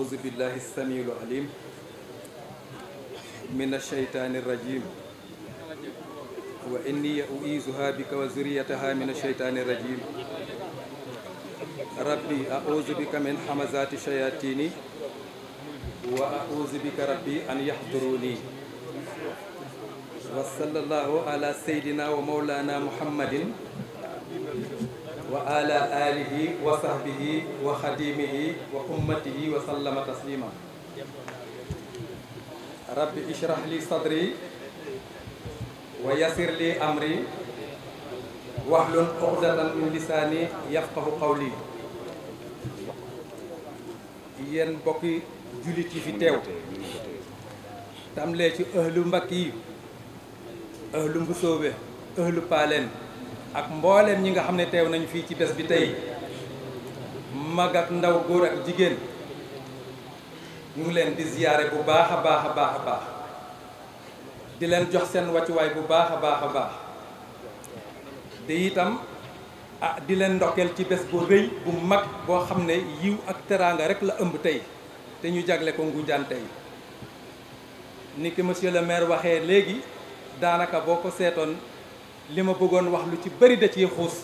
أعوذ بالله السميع العليم من الشيطان الرجيم وإني أعيذها بك وذريتها من الشيطان الرجيم ربي أعوذ بك من همزات الشياطين وأعوذ بك ربي أن يحضروني وصلى الله على سيدنا ومولانا محمد وعلى آله وصحبه وخديمه وأمته وسلم تسليما رب اشرح لي صدري ويسر لي أمري واحلل عقدة من لساني يفقه قولي yéen bokki jullit yi fi teew tàmbalee ci ëhlu mbakk yi ëhlu mbusoobe ëhlu paaleen ak mbooleem ñi nga xam ne teew nañu fii ci bés bi tey mag ak ndaw góor ak jigéen ñu ngi leen di ziyaare bu baax a baax a baax a baax di leen jox seen wàccuwaay bu baax a baax a baax te itam di leen ndokkeel ci bés bu rëy bu mag boo xam ne yiw ak teraanga rek la ëmb tey te ñu jagle ko Ngoundiane tey ni ki monsieur le maire waxee léegi daanaka boo ko seetoon li ma bëggoon wax lu ci bëri da ciy xuus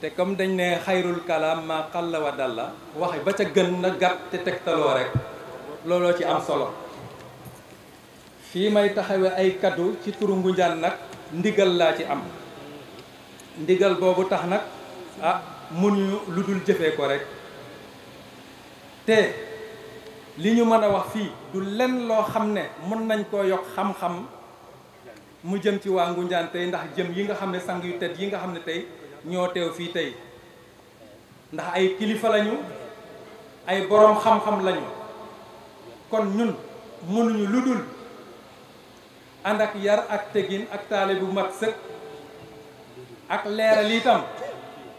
te comme dañ ne xayrul kalaam maa qalla wa dalla waxe ba ca gën na gàtt te tegtaloo rek looloo ci am solo fii may taxawe ay kaddu ci turu Ngoundiane nag ndigal laa ci am ndigal boobu tax nag mënuñu lu dul jëfee ko rek te li ñu mën a wax fii du lenn loo xam ne mën nañ koo yokk xam-xam mu jëm ci waa Ngoundiane tey ndax jëm yi nga xam ne sang yu tedd yi nga xam ne tey ñoo teew fii tey ndax ay kilifa lañu ay boroom xam-xam lañu kon ñun mënuñu lu dul ànd ak yar ak tegin ak taale bu mat sëkk ak leeral itam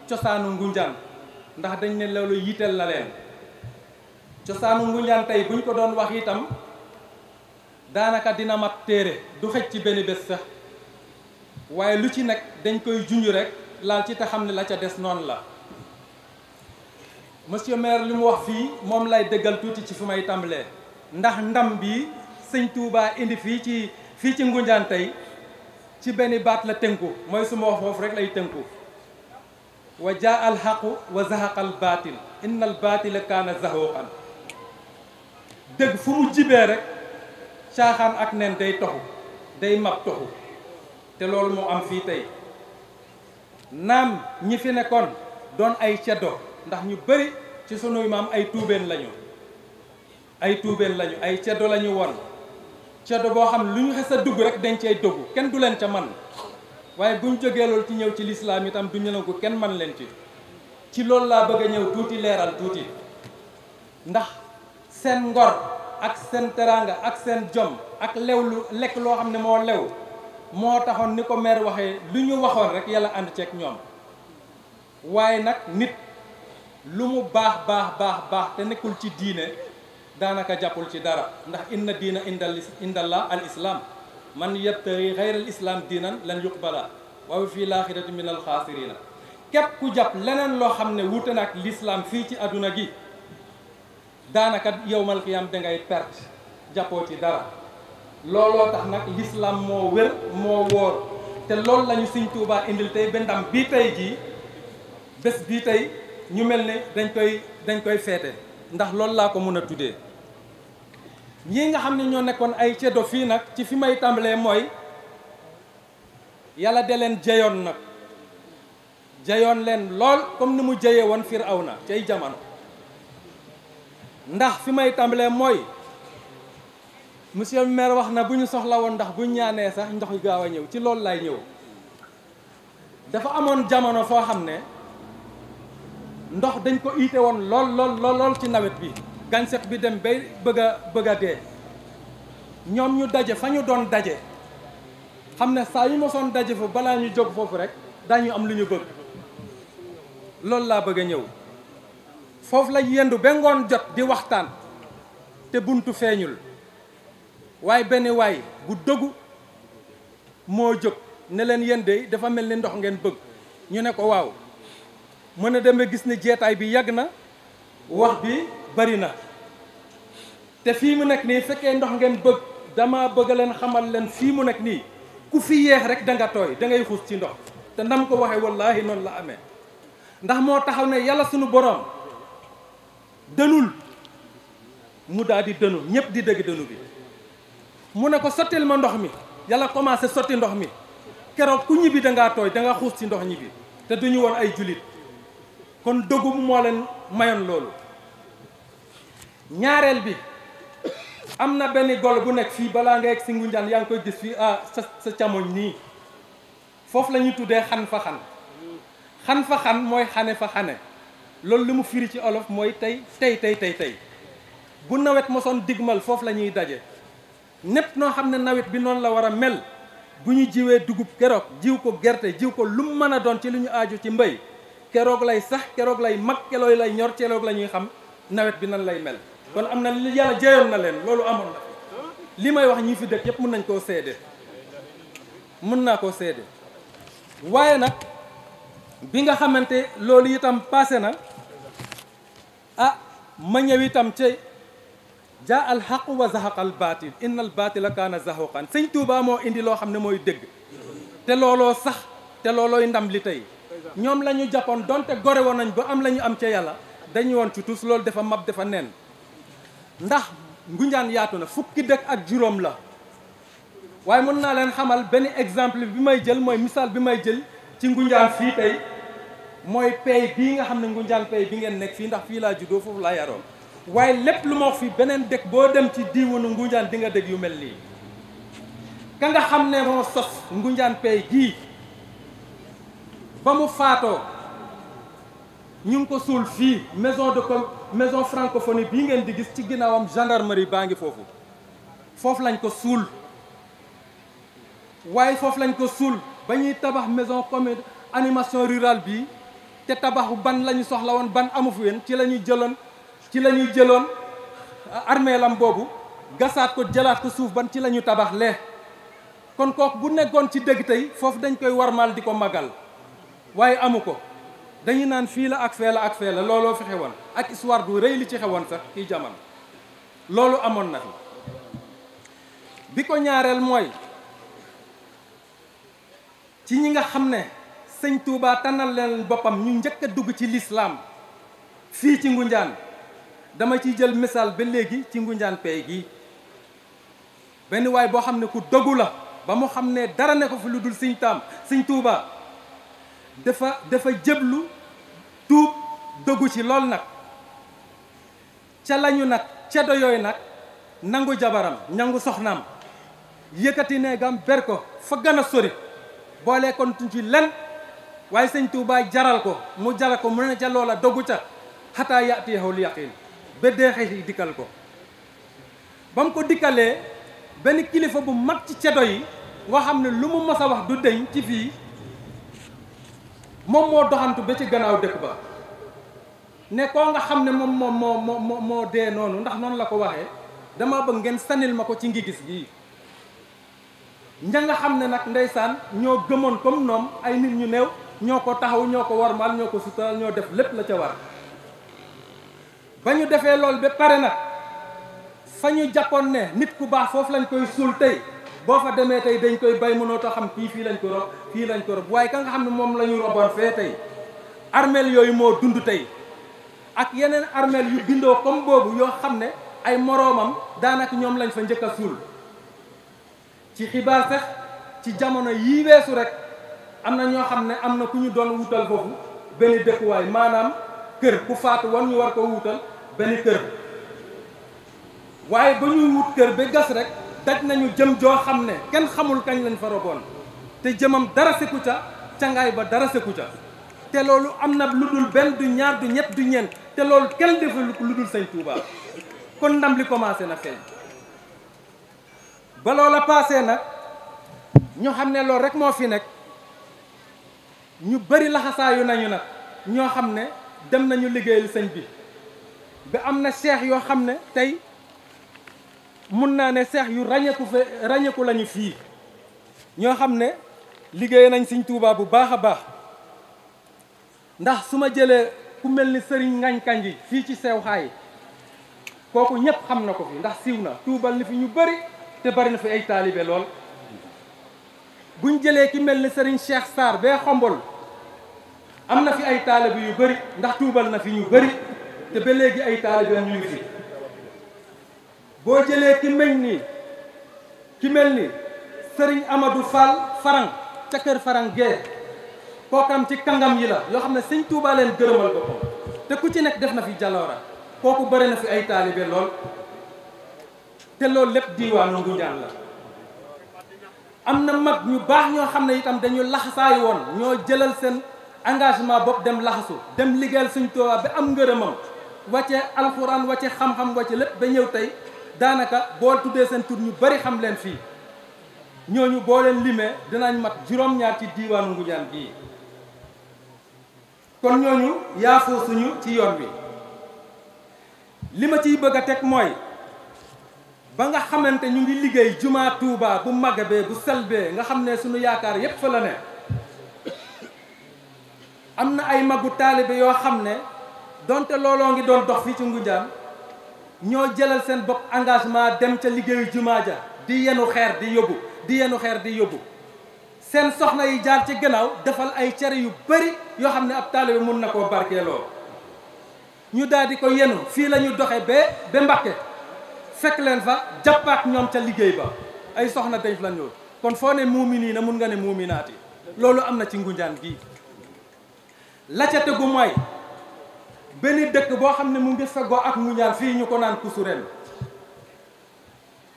cosaanu Ngoundiane ndax dañ ne loolu yitteel na leen cosaanu Ngoundiane tey buñ ko doon wax itam daanaka dina mat téere du xëj ci benn bés sax waaye lu ci nekk dañ koy junj rek laal ci te xam ne la ca des noonu la monsieur maire li mu wax fii moom lay dëggal tuuti ci fu may tàmbalee ndax ndam bi sëñ Touba indi fii ci Ngoundiane tey ci benn baat la tënku mooy su ma wax foofu rek lay tënku wa jaa al haqu wa zahaqa al baatil inna al baatila kaana zahuqan dëgg fu mu jibee rek caaxaan ak nen day toxu day mab toxu te loolu moo am fii tey naam ñi fi nekkoon doon ay ceddo ndax ñu bëri ci sunuy maam ay tuubeen lañu ay ceddo lañu woon ceddo boo xam lu ñu xes a dugg rek dañ cay dugg kenn du leen ca man waaye buñ jógee loolu ci ñëw ci lislaam itam du ñu ne ko kenn man leen ci loolu laa bëgg a ñëw tuuti leeral tuuti ndax seen ngor ak seen teraanga ak seen jom ak lekk loo xam ne moo lew moo taxoon ni ko maire waxee lu ñu waxoon rek yàlla ànd ceeg ñoom waaye nag nit lu mu baax te nekkul ci diine daanaka jàppul ci dara ndax inna diina indallah al islam man yabtari xayral islam diinan lan yuqbala wa fi laaxirati min al xaasirina képp ku jàpp leneen loo xam ne wuute na ak l'islam fii ci adduna gi daanaka yowmal qiyam dangay perte jàppoo ci dara looloo tax nag l'islam moo wér moo wóor te loolu la ñu Sëñ Tuubaa indil tey ba ndam bii tey jii bés bii tey ñu mel ne dañ koy feete ndax loolu laa ko mën a tuddee ñii nga xam ne ñoo nekkoon ay ceddo fii nag ci fi may tàmbalee mooy yàlla de leen jayoon nag jayoon leen lool comme ni mu jayee woon Firawna ci ay jamono ndax fi may tàmbalee mooy monsieur le maire wax na bu ñu soxla woon ndax bu ñaanee sax ndox yu gaaw a ñëw ci loolu lay ñëw dafa amoon jamono foo xam ne ndox dañ ko iite woon lool ci nawet bi gàncax bi dem bay bëgg a dee ñoom ñu daje fa ñu doon daje xam ne saa yu ma soon daje fa balaa ñu jóg foofu rek dañu am lu ñu bëgg loolu laa bëgg a ñëw foofu la yendu ba ngoon jot di waxtaan te buntu feeñul waaye benn waay bu dogu moo jóg ne leen yéen de dafa mel ni ndox ngeen bëgg ñu ne ko waaw mën a demee gis ne jeetaay bi yàgg na wax bi bari na te fii mu nekk nii fekkee ndox ngeen bëgg dama bëgg leen xamal leen fii mu nekk nii ku fi yeex rek da nga tooy da ngay xuus ci ndox te ndam ko waxee wallaahi noonu la amee ndax moo taxaw ne yàlla sunu boroom dënul mu daal di dënu ñëpp di dëgg dënu bi mu ne ko sottil ma ndox mi yàlla commencé sotti ndox mi keroog ku ñibbi da ngaa tooy da nga xuus ci ndox ñibbi te duñu woon ay julit kon dëggu moo leen mayoon loolu. ñaareel bi am na benn gol bu nekk fii balaa nga egg si Ngunjaan yaa ngi koy gis fii sa camoñ nii foofu la ñuy tuddee xan fa xan xan fa xan mooy xane fa xane loolu li mu firi ci olof mooy tey bu nawet mosoon digmal foofu la ñuy daje népp noo xam ne nawet bi noonu la war a mel bu ñu jiwee dugub keroog jiw ko gerte jiw ko lu mu mën a doon ci lu ñu aaju ci mbéy keroog lay sax keroog lay mag keroog lay ñor keroog la ñuy xam nawet bi nan lay mel kon am na li yàlla jeyoon na leen loolu amoon na li may wax ñi fi dëkk yëpp mën nañ koo seede mën naa koo seede waaye nag bi nga xamante loolu itam passé na ma ñëw itam ci jaa al xaq wa zahaqa al baatil inna al baatila kaana zahuqan sëñ Tuubaa moo indi loo xam ne mooy dëgg te looloo sax te loolooy ndam li tey ñoom la ñu jàppoon donte gore woon nañ ba am la ñu am ca yàlla dañu woon ci tus loolu dafa mab dafa nen ndax Ngunjaan yaatu na fukki dëkk ak juróom la waaye mën naa leen xamal benn exemple bi may jël mooy misaal bi may jël ci Ngunjaan fii tey mooy pay bii nga xam ne Ngunjaan pay bi ngeen nekk fii ndax fii laa juddoo foofu laa yaroo waaye lépp lu ma wax fii beneen dëkk boo dem ci diiwanu Ngunjaan di nga dégg yu mel nii ka nga xam ne moo sos Ngunjaan pay gii ba mu faatoo ñu ngi ko suul fii maison francophonie bii ngeen di gis ci ginnaawam gendarmerie baa ngi foofu lañ ko suul waaye foofu lañ ko suul ba ñuy tabax maison commune animation rurale bii te tabaxu ban la ñu soxla woon ban amu fi woon ci la ñuy jëloon armeelam boobu gasaat ko jëlaat ko suuf ban ci la ñu tabax lee kon kooku bu nekkoon ci dëgg tey foofu dañ koy warmaal di ko magal waaye amu ko dañu naan fii la ak fee la ak fee la looloo fi xewoon ak histoire bu rëy li ci xewoon sax kii jamono loolu amoon na fi bi ko ñaareel mooy ci ñi nga xam ne sëñ Touba tànnal leen boppam ñu njëkk a dugg ci lislaam fii ci Ngunjaan dama ciy jël misaal ba léegi ci Ngunjaan pay gi benn waay boo xam ne ku dogu la ba mu xam ne dara ne ko fi lu dul sëñ Touba dafa jëblu tuub dogu ci lool nag ca lañu nag ceddo yooyu nag nangu jabaram nangu soxnaam yëkkati neegam ber ko fa gën a sori boole kon ci len waaye sëñ Tuubaa jaral ko mu ne ca loola dogu ca xataa yaatiyahul yaqiin ba deexee dikkal ko ba mu ko dikkalee benn kilifa bu mag ci ceddo yi nga xam ne lu mu mos a wax du deñ ci fii moom moo doxantu ba ci gannaaw dëkk ba ne koo nga xam ne moom moo dee noonu ndax noonu la ko waxee dama bëgg ngeen sanil ma ko ci ngi gis gii ña nga xam ne nag ndeysaan ñoo gëmoon comme ñoom ay nit ñu néew ñoo ko taxaw ñoo ko warmal ñoo ko sutural ñoo def lépp la ca war ba ñu defee loolu ba pare nag fa ñu jàppoon ne nit ku baax foofu lañ koy suul tey boo fa demee tey dañ koy bay mënoo tax xam kii fii lañ ko rob waaye ka nga xam ne moom la ñu roboon fee tey armeel yooyu moo dund tey ak yeneen armeel yu bindoo comme boobu yoo xam ne ay moroomam daanaka ñoom lañ fa njëkk a suul ci xibaar sax ci jamono yii weesu rek am na ñoo xam ne am na ku ñu doon wutal foofu benn dëkkuwaay maanaam kër ku faatu woon ñu war ko wutal benn kër waaye ba ñuy wut kër ba gas rek daj nañu jëm joo xam ne kenn xamul kañ lañ fa roboon te jëmam dara seku ca cangaay ba dara seku ca te loolu am na lu dul benn du ñaar du ñett du ñeent te loolu kenn deful lu dul sëñ Touba kon ndam li commencé na feeñ ba loola passé nag ñu xam ne loolu rek moo fi nekk ñu bari laxasaayu nañu nag ñoo xam ne dem nañu liggéeyal sëñ bi ba am na seex yoo xam ne tey mun naa ne seex yu ràññeeku lañu fii ñoo xam ne liggéey nañ sëñ Tuubaa bu baax a baax ndax su ma jëlee ku mel ni sëriñ Ngañ Kanji fii ci sew xaay kooku ñëpp xam na ko fi ndax siiw na tuubal ni fi ñu bëri te bari na fi ay taalibe lool. buñ jëlee ki mel ni Serigne Cheikh Sarr bee Xombol am na fi ay taalibe yu bëri ndax tuubal na fi ñu bëri te ba léegi ay taalibe ñu ngi fi. boo jëlee ki mel ni Serigne Amadou Fall Farang ca kër Farang Gueye kookam ci kàngam yi la yoo xam ne Sëñ Tuubaa leen gërëmal boppam te ku ci nekk def na fi jaloora kooku bëri na fi ay taalibe lool te loolu lépp diiwaanu Ngoundiane la. am na mag ñu baax ñoo xam ne itam dañu laxasaay woon ñoo jëlal seen engagement bopp dem laxasu dem liggéeyal Sëñ Tuubaa ba am ngërëmam wàcce alxuraan wàcce xam-xam wàcce lépp ba ñëw tey daanaka boo tuddee seen tur ñu bari xam leen fii ñooñu boo leen limee dinañ mat juróom-ñaar ci diiwaanu Ngoundiane bii. kon ñooñu yaafoo suñu ci yoon wi li ma ciy bëgg a teg mooy ba nga xamante ñu ngi liggéey jumaa Touba bu màgg bee bu sel bee nga xam ne suñu yaakaar yépp fa la ne am na ay magu taalibe yoo xam ne donte looloo ngi doon dox fii ci Ngoundiane ñoo jëlal seen bopp engagement dem ca liggéeyu jumaa ja di yenu xeer di yóbbu seen soxna yi jaar ci gannaaw defal ay cere yu bari yoo xam ne ab taalibe mun na koo barkeeloo ñu daal di ko yenu fii la ñu doxe ba Mbàkke fekk leen fa jàppaat ñoom ca liggéey ba ay soxna dañ fa la ñëw kon foo ne muumini na mun nga ne muuminaati loolu am na ci Ngoundiane gii. la ca tegu mooy benn dëkk boo xam ne mu ngi feggoo ak Ngoundiane fii ñu ko naan Kusureen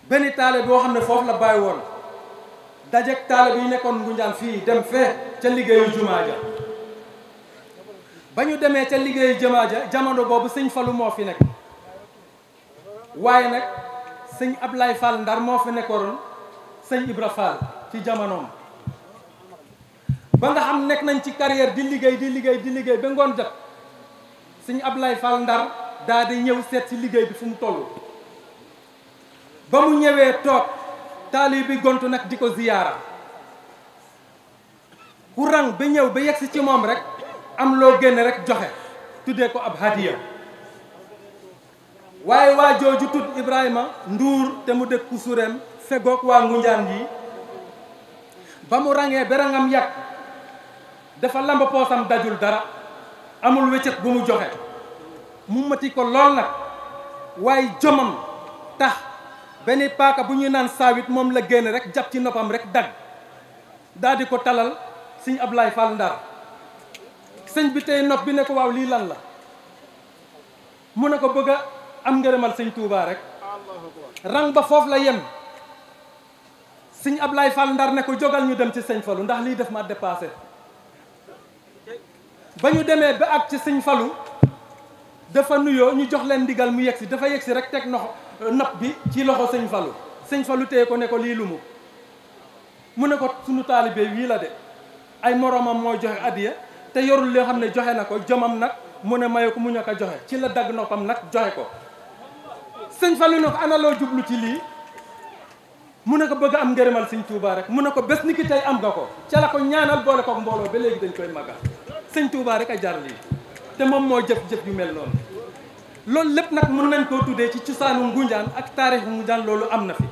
benn taalibe boo xam ne foofu la bàyyi woon dajeek taalibe yi nekkoon Ngoundiane fii dem fee ca liggéeyu jumaa ja ba ñu demee ca liggéeyu jumaa ja jamono boobu sëñ Fallu moo fi nekk waaye nag sëñ Ablaye Fall Ndar moo fi nekkoon sëñ Ibra Fall ci jamonoom ba nga xam nekk nañ ci carrière di liggéey ba ngoon jot sëñ Ablaye Fall Ndar daa di ñëw seet ci liggéey bi fu mu toll ba mu ñëwee toog taalibe bi gontu nag di ko ziyaara ku rang ba ñëw ba yegsi ci moom rek am loo génne rek joxe tuddee ko ab hadiya waaye waa jooju tudd Ibrahima Nduur te mu dëkk Kusureen fegoog waa Ngoundiane yi ba mu rangee ba rangam yàgg dafa lamb poosam dajul dara amul wéccet bu mu joxe mu mati ko lool nag waaye jomam tax benn paaka bu ñuy naan saawit moom la génn rek jàpp ci noppam rek dagg daal di ko talal sëñ Ablaye Fall Ndar sëñ bi tey nopp bi ne ko waaw lii lan la mu ne ko bëgg a am ngërëmal sëñ Touba rek rang ba foofu la yem sëñ Ablaye Fall Ndar ne ko jógal ñu dem ci sëñ Fallu ndax lii def ma dépassé ba ñu demee ba ak ci sëñ Fallu dafa nuyoo ñu jox leen ndigal mu yegsi dafa yegsi rek teg nopp bi ci loxo sëñ Fallu téye ko ne ko lii lu mu ne ko sunu taalibe wii la de ay moroomam mooy joxe addiya te yorul loo xam ne joxe na ko jomam nag mu ne maye ko mu ñàkk a joxe ci la dagg noppam nag joxe ko sëñ Fallu ne ko ana loo jublu ci lii mu ne ko bëgg am ngërëmal sëñ Touba rek mu ne ko bés ni ki tey am nga ko ca la ko ñaanal boole kook mbooloo ba léegi dañ koy màggal sëñ Touba rek a jar lii te moom moo jëf-jëf yu mel noonu loolu lépp nag mën nañ koo tuddee ci cosaanu Ngoundiane ak taarixu Ngoundiane loolu am na fi